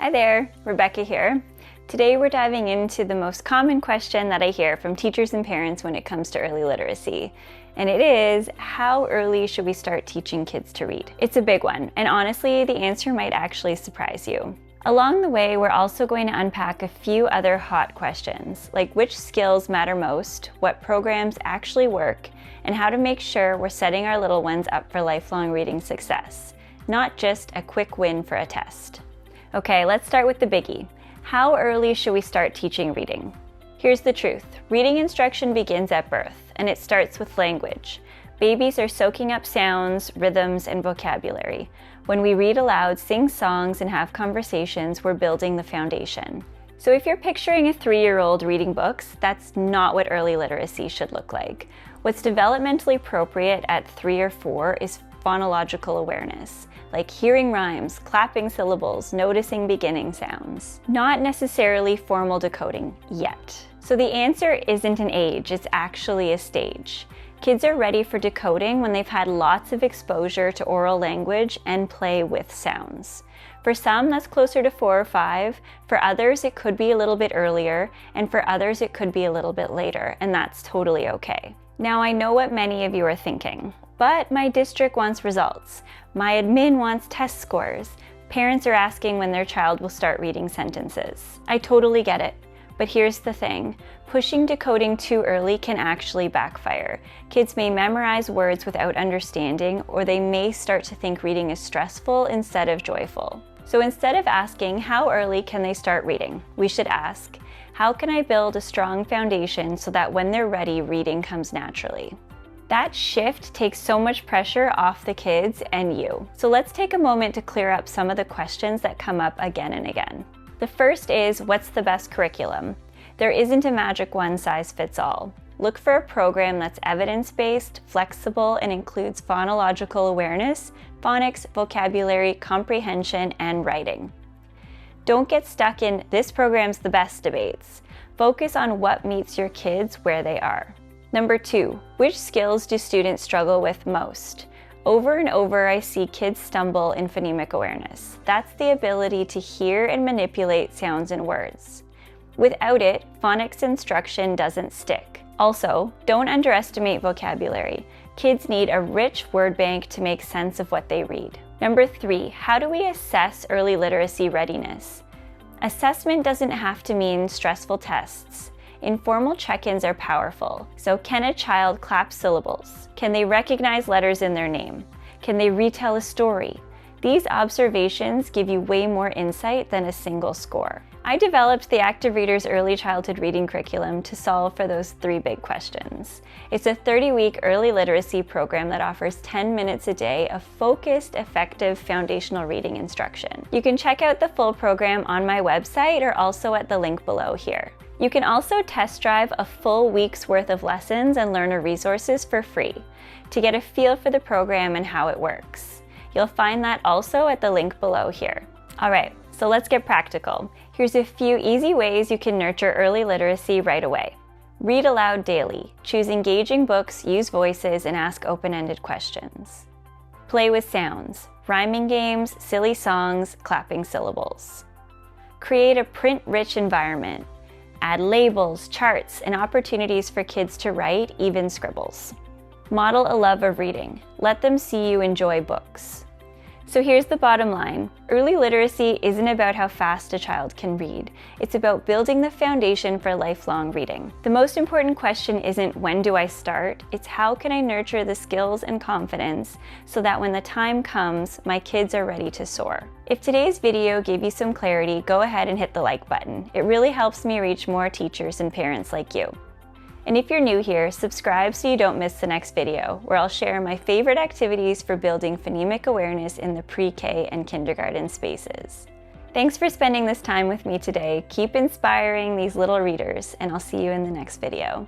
Hi there, Rebecca here. Today we're diving into the most common question that I hear from teachers and parents when it comes to early literacy. And it is, how early should we start teaching kids to read? It's a big one, and honestly, the answer might actually surprise you. Along the way, we're also going to unpack a few other hot questions, like which skills matter most, what programs actually work, and how to make sure we're setting our little ones up for lifelong reading success, not just a quick win for a test. Okay, let's start with the biggie. How early should we start teaching reading? Here's the truth. Reading instruction begins at birth, and it starts with language. Babies are soaking up sounds, rhythms, and vocabulary. When we read aloud, sing songs, and have conversations, we're building the foundation. So if you're picturing a 3-year-old reading books, that's not what early literacy should look like. What's developmentally appropriate at 3 or 4 is phonological awareness, like hearing rhymes, clapping syllables, noticing beginning sounds. Not necessarily formal decoding yet. So the answer isn't an age, it's actually a stage. Kids are ready for decoding when they've had lots of exposure to oral language and play with sounds. For some, that's closer to 4 or 5. For others, it could be a little bit earlier, and for others, it could be a little bit later, and that's totally okay. Now, I know what many of you are thinking, but my district wants results. My admin wants test scores. Parents are asking when their child will start reading sentences. I totally get it. But here's the thing, pushing decoding too early can actually backfire. Kids may memorize words without understanding, or they may start to think reading is stressful instead of joyful. So instead of asking, how early can they start reading? We should ask, how can I build a strong foundation so that when they're ready, reading comes naturally? That shift takes so much pressure off the kids and you. So let's take a moment to clear up some of the questions that come up again and again. The first is, what's the best curriculum? There isn't a magic one-size-fits-all. Look for a program that's evidence-based, flexible, and includes phonological awareness, phonics, vocabulary, comprehension, and writing. Don't get stuck in this program's the best debates. Focus on what meets your kids where they are. Number 2, which skills do students struggle with most? Over and over, I see kids stumble in phonemic awareness. That's the ability to hear and manipulate sounds and words. Without it, phonics instruction doesn't stick. Also, don't underestimate vocabulary. Kids need a rich word bank to make sense of what they read. Number 3, how do we assess early literacy readiness? Assessment doesn't have to mean stressful tests. Informal check-ins are powerful. So can a child clap syllables? Can they recognize letters in their name? Can they retell a story? These observations give you way more insight than a single score. I developed the Active Readers Early Childhood Reading Curriculum to solve for those 3 big questions. It's a 30-week early literacy program that offers 10 minutes a day of focused, effective foundational reading instruction. You can check out the full program on my website or also at the link below here. You can also test drive a full week's worth of lessons and learner resources for free to get a feel for the program and how it works. You'll find that also at the link below here. All right, so let's get practical. Here's a few easy ways you can nurture early literacy right away. Read aloud daily. Choose engaging books, use voices, and ask open-ended questions. Play with sounds, rhyming games, silly songs, clapping syllables. Create a print-rich environment. Add labels, charts, and opportunities for kids to write, even scribbles. Model a love of reading. Let them see you enjoy books. So here's the bottom line. Early literacy isn't about how fast a child can read. It's about building the foundation for lifelong reading. The most important question isn't when do I start, it's how can I nurture the skills and confidence so that when the time comes, my kids are ready to soar. If today's video gave you some clarity, go ahead and hit the like button. It really helps me reach more teachers and parents like you. And if you're new here, subscribe so you don't miss the next video, where I'll share my favorite activities for building phonemic awareness in the pre-K and kindergarten spaces. Thanks for spending this time with me today. Keep inspiring these little readers, and I'll see you in the next video.